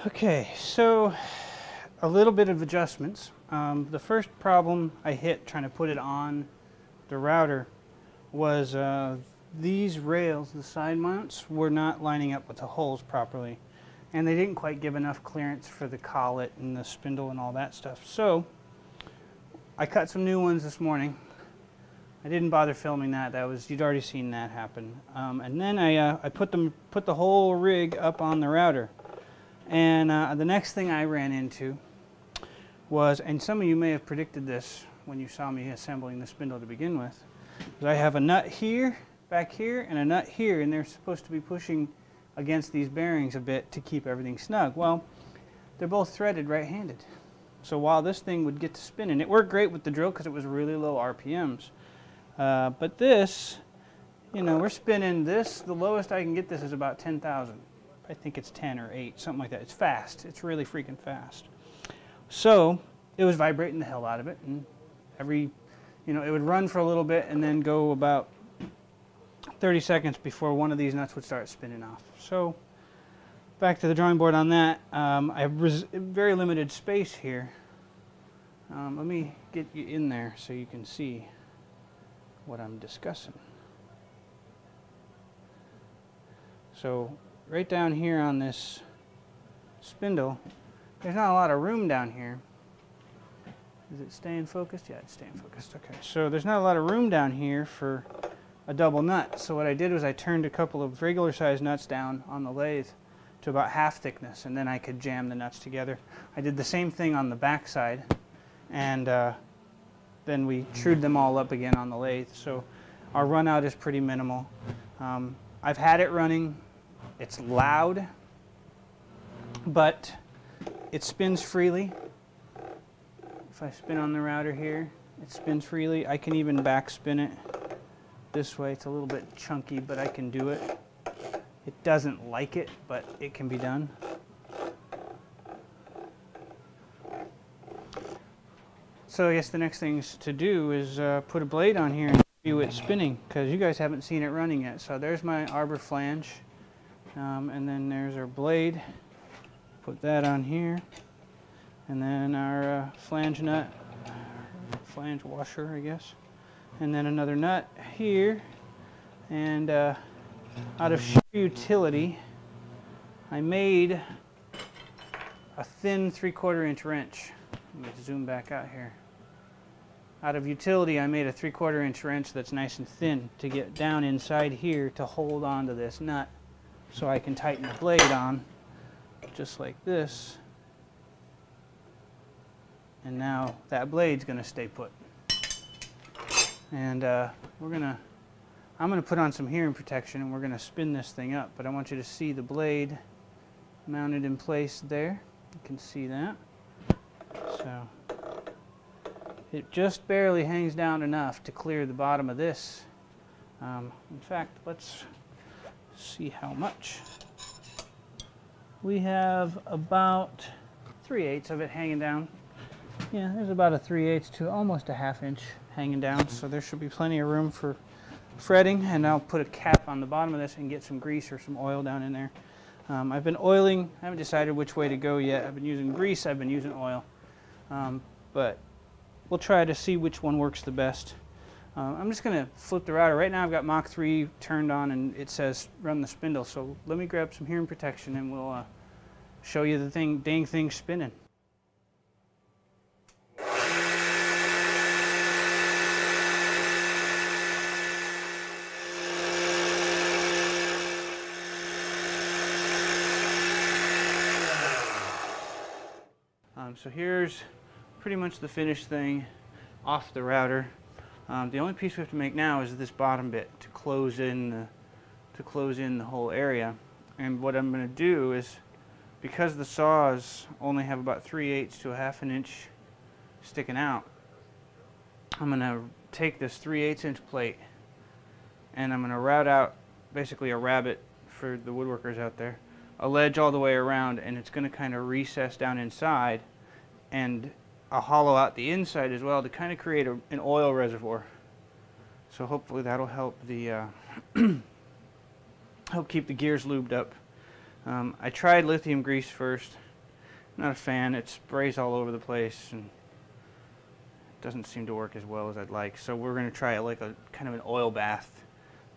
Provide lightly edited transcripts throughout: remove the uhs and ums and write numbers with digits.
Okay, so a little bit of adjustments. The first problem I hit trying to put it on the router was these rails, the side mounts, were not lining up with the holes properly, and they didn't quite give enough clearance for the collet and the spindle and all that stuff. So I cut some new ones this morning. I didn't bother filming that. You'd already seen that happen. And then I put the whole rig up on the router. And the next thing I ran into was, and some of you may have predicted this when you saw me assembling the spindle to begin with, is I have a nut here, back here, and a nut here, and they're supposed to be pushing against these bearings a bit to keep everything snug. Well, they're both threaded right-handed. So while this thing would get to spinning, it worked great with the drill because it was really low RPMs. But this, you know, we're spinning this, the lowest I can get this is about 10,000. I think it's 10 or 8, something like that. It's fast. It's really freaking fast. So it was vibrating the hell out of it, and it would run for a little bit and then go about 30 seconds before one of these nuts would start spinning off. So back to the drawing board on that. I have very limited space here. Let me get you in there so you can see what I'm discussing. So right down here on this spindle, there's not a lot of room down here. Is it staying focused? Yeah, it's staying focused. Okay, so there's not a lot of room down here for a double nut. So what I did was I turned a couple of regular sized nuts down on the lathe to about half thickness, and then I could jam the nuts together. I did the same thing on the back side, and then we trued them all up again on the lathe. So our run out is pretty minimal. I've had it running. It's loud, but it spins freely. If I spin on the router here, it spins freely. I can even back spin it this way. It's a little bit chunky, but I can do it. It doesn't like it, but it can be done. So I guess the next thing to do is put a blade on here and view it spinning, because you guys haven't seen it running yet. So there's my arbor flange, and then there's our blade. Put that on here, and then our flange nut, flange washer, I guess, and then another nut here. And out of sheer utility, I made a thin 3/4 inch wrench. Let me zoom back out here. Out of utility, I made a 3/4 inch wrench that's nice and thin to get down inside here to hold on to this nut, so I can tighten the blade on just like this. And now that blade's going to stay put. And I'm going to put on some hearing protection, and we're going to spin this thing up. But I want you to see the blade mounted in place there. You can see that. So it just barely hangs down enough to clear the bottom of this. In fact, let's see how much. We have about 3/8 of it hanging down. Yeah, there's about a 3/8 to almost a 1/2 inch hanging down. So there should be plenty of room for fretting, and I'll put a cap on the bottom of this and get some grease or some oil down in there. I've been oiling. I haven't decided which way to go yet. I've been using grease, I've been using oil, but we'll try to see which one works the best. I'm just going to flip the router. Right now I've got Mach 3 turned on, and it says run the spindle. So let me grab some hearing protection, and we'll show you the dang thing spinning. So here's pretty much the finished thing off the router. The only piece we have to make now is this bottom bit to close in the whole area. And what I'm going to do is, because the saws only have about 3/8 to a 1/2 inch sticking out, I'm going to take this 3/8 inch plate, and I'm going to route out basically a rabbet for the woodworkers out there, a ledge all the way around, and it's going to kind of recess down inside, and I'll hollow out the inside as well to kind of create an oil reservoir. So hopefully that'll help help keep the gears lubed up. I tried lithium grease first. Not a fan. It sprays all over the place and doesn't seem to work as well as I'd like. So we're going to try it like a kind of an oil bath.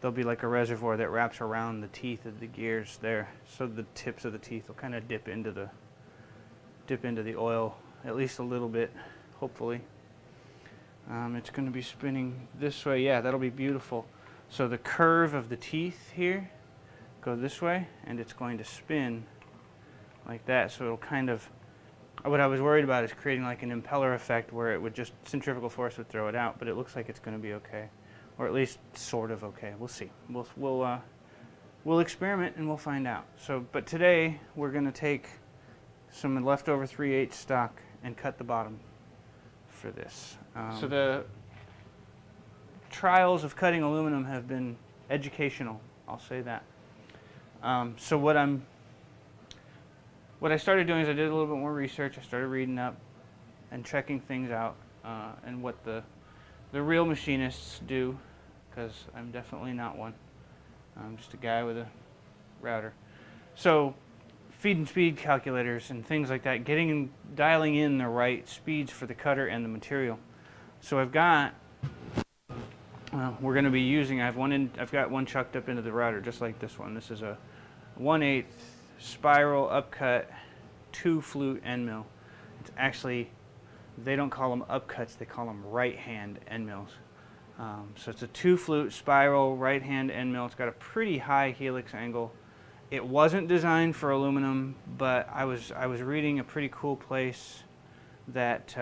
There'll be like a reservoir that wraps around the teeth of the gears there, so the tips of the teeth will kind of dip into the oil at least a little bit, hopefully. It's going to be spinning this way. Yeah, that'll be beautiful. So the curve of the teeth here go this way, and it's going to spin like that. So it'll kind of, what I was worried about is creating like an impeller effect where it would just, centrifugal force would throw it out, but it looks like it's going to be okay, or at least sort of okay. We'll see. We'll experiment and we'll find out. So, but today we're going to take some leftover 3/8 stock and cut the bottom for this. So the trials of cutting aluminum have been educational, I'll say that. So what I started doing is I did a little bit more research. I started reading up and checking things out, and what the real machinists do, because I'm definitely not one. I'm just a guy with a router. So feed and speed calculators and things like that, dialing in the right speeds for the cutter and the material. So I've got, we're going to be using, I've got one chucked up into the router just like this one. This is a 1/8 spiral upcut 2-flute end mill. It's actually, they don't call them upcuts, they call them right hand end mills. So it's a 2-flute spiral right hand end mill. It's got a pretty high helix angle. It wasn't designed for aluminum, but I was reading a pretty cool place that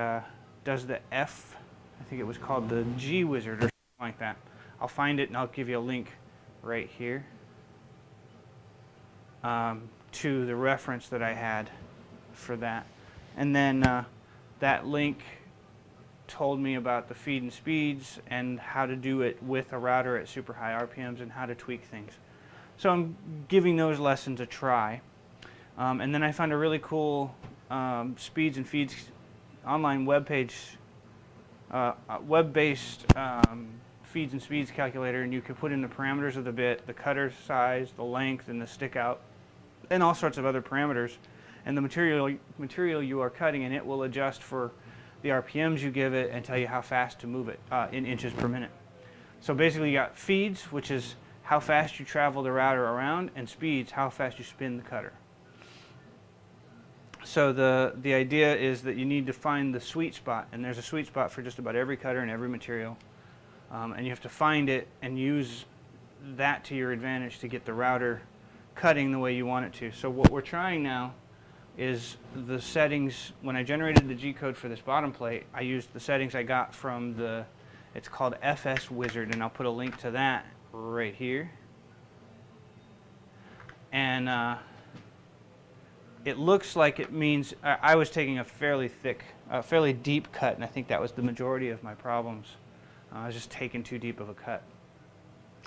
does the F, I think it was called the G Wizard or something like that. I'll find it and I'll give you a link right here to the reference that I had for that. And then that link told me about the feed and speeds and how to do it with a router at super high RPMs and how to tweak things. So I'm giving those lessons a try. And then I found a really cool speeds and feeds online webpage, web-based feeds and speeds calculator, and you can put in the parameters of the bit, the cutter size, the length, and the stick out, and all sorts of other parameters, and the material you are cutting, and it will adjust for the RPMs you give it and tell you how fast to move it in inches per minute. So basically you got feeds, which is how fast you travel the router around, and speeds, how fast you spin the cutter. So the idea is that you need to find the sweet spot, and there's a sweet spot for just about every cutter and every material, and you have to find it and use that to your advantage to get the router cutting the way you want it to. So what we're trying now is the settings. When I generated the G code for this bottom plate, I used the settings I got from it's called FS Wizard, and I'll put a link to that right here. And it looks like it means I was taking a fairly deep cut, and I think that was the majority of my problems. I was just taking too deep of a cut.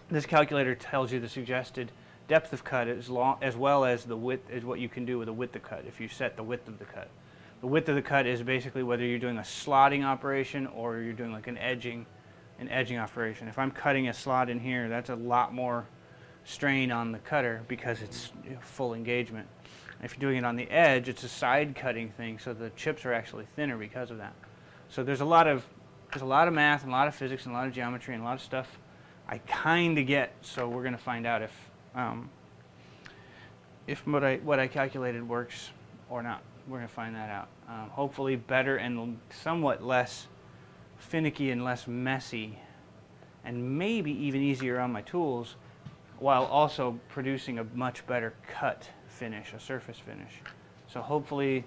This calculator tells you the suggested depth of cut as well as the width, is what you can do with the width of cut if you set the width of the cut. The width of the cut is basically whether you're doing a slotting operation or you're doing like an edging operation. If I'm cutting a slot in here, that's a lot more strain on the cutter because it's full engagement. If you're doing it on the edge, it's a side cutting thing, so the chips are actually thinner because of that. So there's a lot of math and a lot of physics and a lot of geometry and a lot of stuff I kind of get. So we're going to find out if what I calculated works or not. We're going to find that out. Hopefully better and somewhat less finicky and less messy, and maybe even easier on my tools, while also producing a much better cut finish, a surface finish. So hopefully,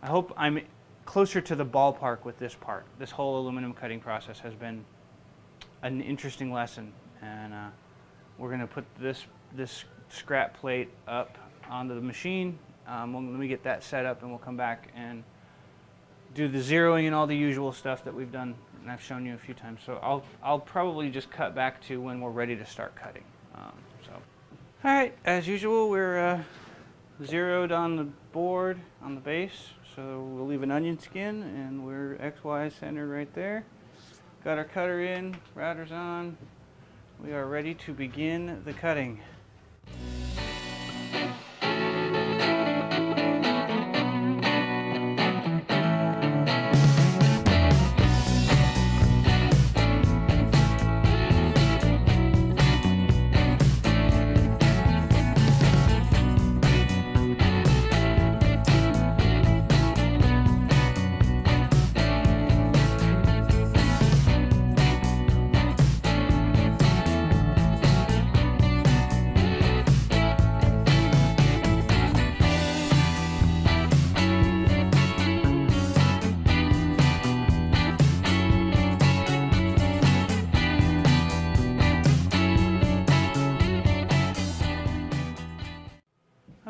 I hope I'm closer to the ballpark with this part. This whole aluminum cutting process has been an interesting lesson, and we're going to put this scrap plate up onto the machine. Let me get that set up, and we'll come back and do the zeroing and all the usual stuff that we've done and I've shown you a few times. So I'll probably just cut back to when we're ready to start cutting. All right, as usual, we're zeroed on the board on the base, so we'll leave an onion skin, and we're XY centered right there. Got our cutter in, router's on. We are ready to begin the cutting.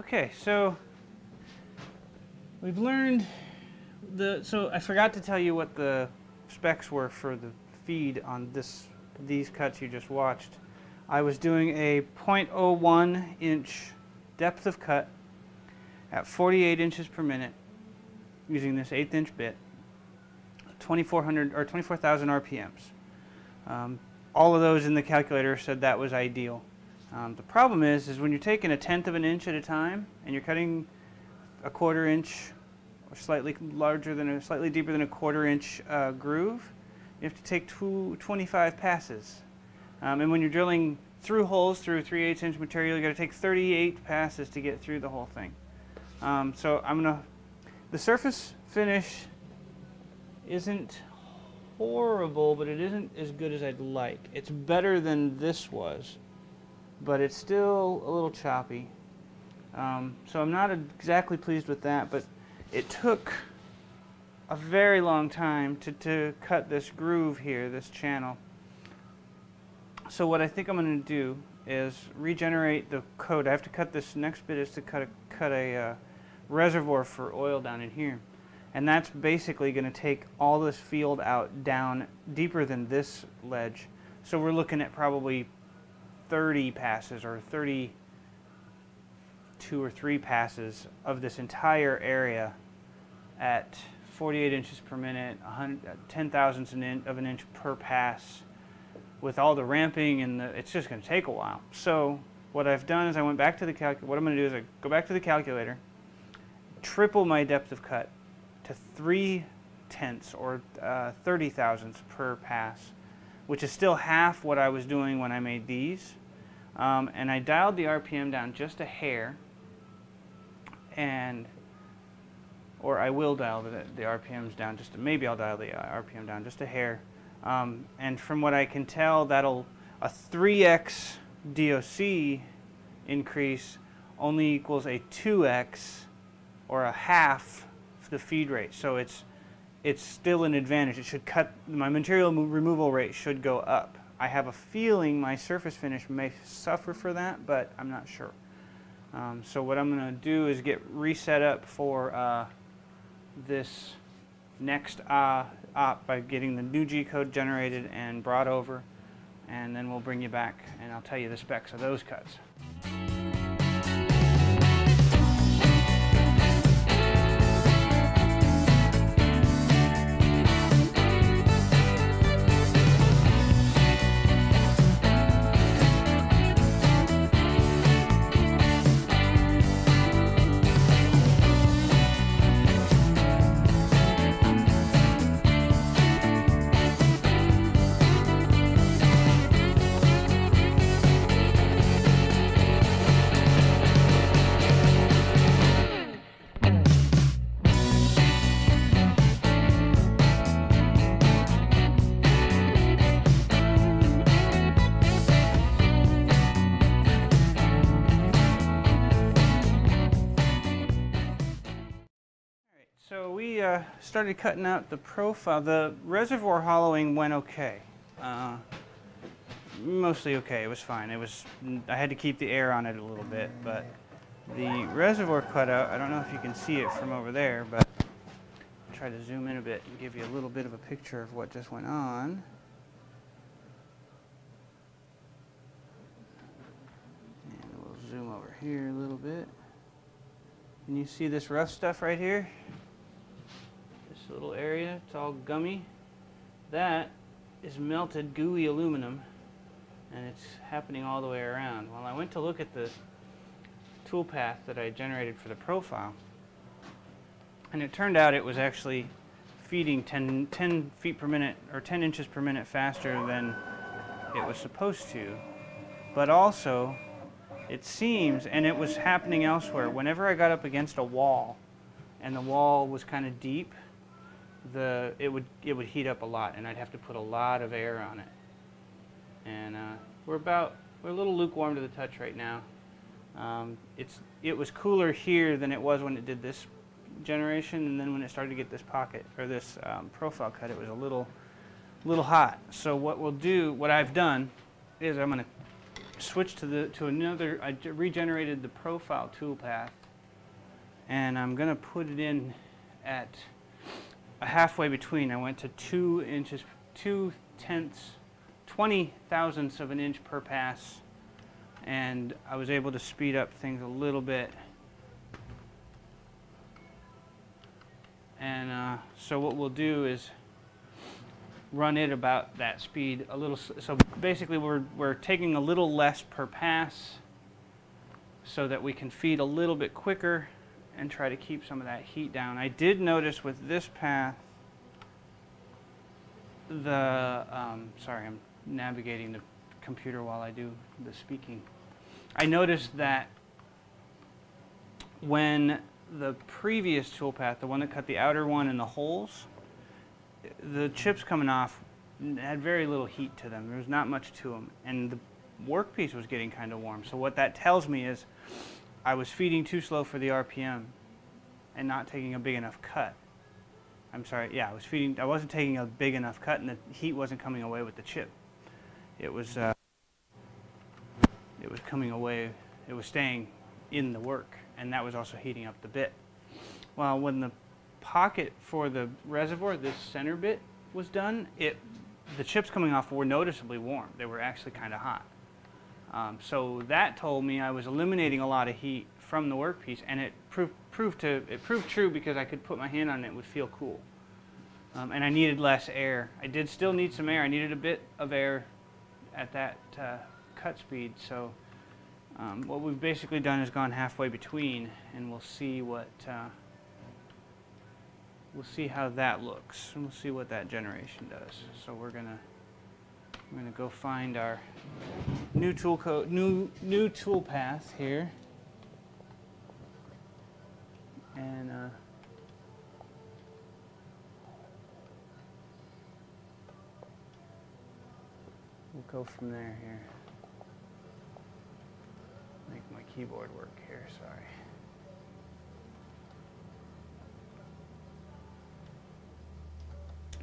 Okay, so we've learned so I forgot to tell you what the specs were for the feed on these cuts you just watched. I was doing a 0.01 inch depth of cut at 48 inches per minute using this 1/8 inch bit, 2400 or 24,000 RPMs. All of those in the calculator said that was ideal. The problem is when you're taking 1/10 of an inch at a time and you're cutting a 1/4 inch or slightly deeper than a 1/4 inch groove, you have to take 25 passes. And when you're drilling through holes through 3/8 inch material, you got to take 38 passes to get through the whole thing. So the surface finish isn't horrible, but it isn't as good as I'd like. It's better than this was, but it's still a little choppy. So I'm not exactly pleased with that, but it took a very long time to cut this groove here, this channel. So what I think I'm going to do is regenerate the coat. I have to cut this next bit is to cut a reservoir for oil down in here. And that's basically going to take all this field out down deeper than this ledge. So we're looking at probably 30 passes or 32 or 3 passes of this entire area at 48 inches per minute, 10 thousandths of an inch per pass. With all the ramping and it's just going to take a while. So what I've done is I went back to the what I'm going to do is I go back to the calculator, triple my depth of cut to 3/10 or 30 thousandths per pass, which is still half what I was doing when I made these. And I dialed the RPM down just a hair, or I will dial the RPMs down maybe I'll dial the RPM down just a hair. And from what I can tell, a 3x DOC increase only equals a 2x or a half the feed rate. So it's still an advantage. It should my material removal rate should go up. I have a feeling my surface finish may suffer for that, but I'm not sure. So what I'm going to do is get reset up for this next op by getting the new G code generated and brought over, and then we'll bring you back and I'll tell you the specs of those cuts. So we started cutting out the profile. The reservoir hollowing went okay. Mostly okay, it was fine. I had to keep the air on it a little bit, but the reservoir cutout, I don't know if you can see it from over there, but I'll try to zoom in a bit and give you a little bit of a picture of what just went on. And we'll zoom over here a little bit. Can you see this rough stuff right here? Little area, it's all gummy. That is melted gooey aluminum, and it's happening all the way around. Well, I went to look at the tool path that I generated for the profile, and it turned out it was actually feeding 10 feet per minute or 10 inches per minute faster than it was supposed to. But also, it seems, and it was happening elsewhere, whenever I got up against a wall and the wall was kind of deep, it would heat up a lot, and I'd have to put a lot of air on it. And we're a little lukewarm to the touch right now. It was cooler here than it was when it did this generation, and then when it started to get this pocket or this profile cut, it was a little hot. So what I've done is I'm going to switched to another. I regenerated the profile toolpath, and I'm going to put it in at a halfway between. I went to 2 inches, 2/10, 20 thousandths of an inch per pass, and I was able to speed up things a little bit. And so what we'll do is run it about that speed a little. So basically we're taking a little less per pass so that we can feed a little bit quicker and try to keep some of that heat down. I did notice with this path, sorry, I'm navigating the computer while I do the speaking. I noticed that when the previous toolpath, the one that cut the outer one and the holes, the chips coming off had very little heat to them. There was not much to them, and the workpiece was getting kind of warm. So what that tells me is I was feeding too slow for the RPM and not taking a big enough cut. I'm sorry, yeah, I wasn't taking a big enough cut, and the heat wasn't coming away with the chip. It was coming away, it was staying in the work, and that was also heating up the bit. Well, when the pocket for the reservoir, this center bit, was done, the chips coming off were noticeably warm. They were actually kind of hot. So that told me I was eliminating a lot of heat from the workpiece, and it proved true because I could put my hand on it, it would feel cool. And I needed less air. I did still need some air. I needed a bit of air at that cut speed. So what we've basically done is gone halfway between, and we'll see what we'll see how that looks, and we'll see what that generation does. So we're gonna go find our new tool path here, and we'll go from there here. Make my keyboard work here, sorry.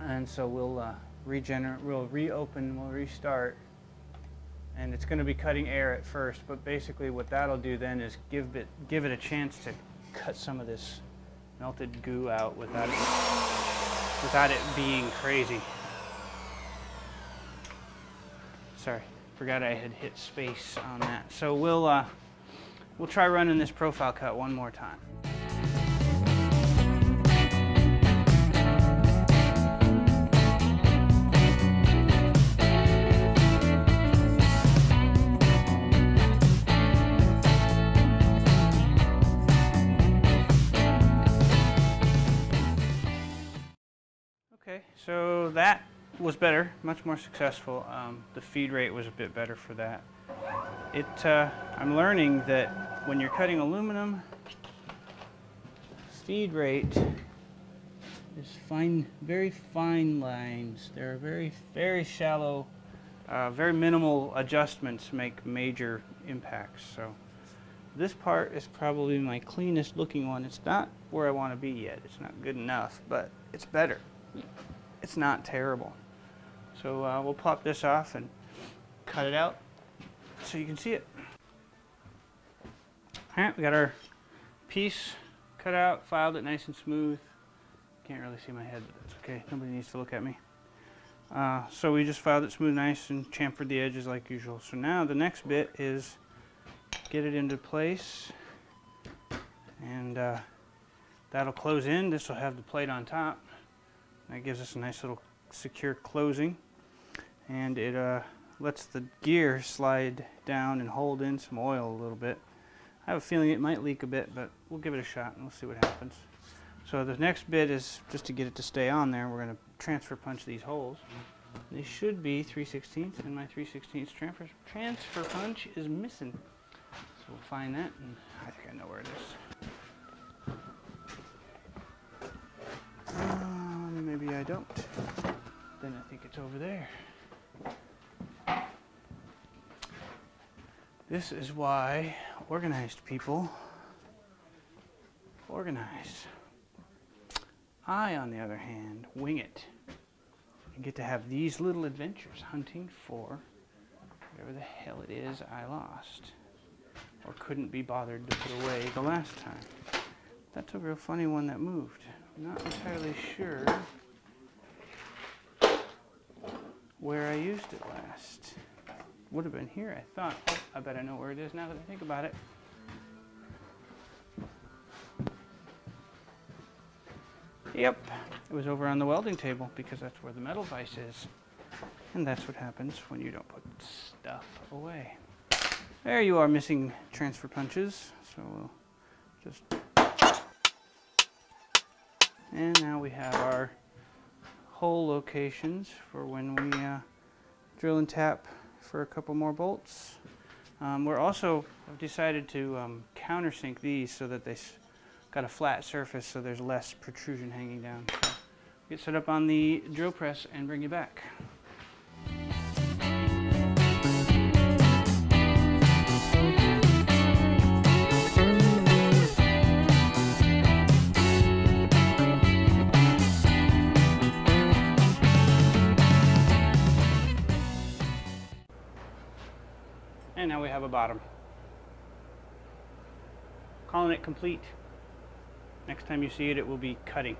And so we'll reopen, we'll restart, and it's going to be cutting air at first, but basically what that'll do then is give it a chance to cut some of this melted goo out without it being crazy. Sorry, forgot I had hit space on that. So we'll try running this profile cut one more time. Okay, so that was better, much more successful. The feed rate was a bit better for that. I'm learning that when you're cutting aluminum, feed rate is very fine lines. There are very, very shallow, very minimal adjustments make major impacts. So this part is probably my cleanest looking one. It's not where I want to be yet. It's not good enough, but it's better. It's not terrible. So we'll pop this off and cut it out so you can see it. All right, we got our piece cut out, filed it nice and smooth. Can't really see my head, but that's okay. Nobody needs to look at me. So we just filed it smooth, nice, and chamfered the edges like usual. So now the next bit is get it into place, and that'll close in. This will have the plate on top. That gives us a nice little secure closing, and it lets the gear slide down and hold in some oil a little bit. I have a feeling it might leak a bit, but we'll give it a shot and we'll see what happens. So the next bit is just to get it to stay on there. We're going to transfer punch these holes. They should be 3/16, and my 3/16 transfer punch is missing. So we'll find that, and I think I know where it is. Maybe I don't. Then I think it's over there. This is why organized people organize. I, on the other hand, wing it and get to have these little adventures hunting for whatever the hell it is I lost or couldn't be bothered to put away the last time. That's a real funny one that moved. I'm not entirely sure where I used it last. Would have been here, I thought. Oh, I bet I know where it is now that I think about it. Yep, it was over on the welding table because that's where the metal vise is. And that's what happens when you don't put stuff away. There you are, missing transfer punches. So we'll just... And now we have our hole locations for when we drill and tap for a couple more bolts. We're also decided to countersink these so that they got a flat surface so there's less protrusion hanging down. So get set up on the drill press and bring you back. And now we have a bottom. Calling it complete. Next time you see it, it will be cutting.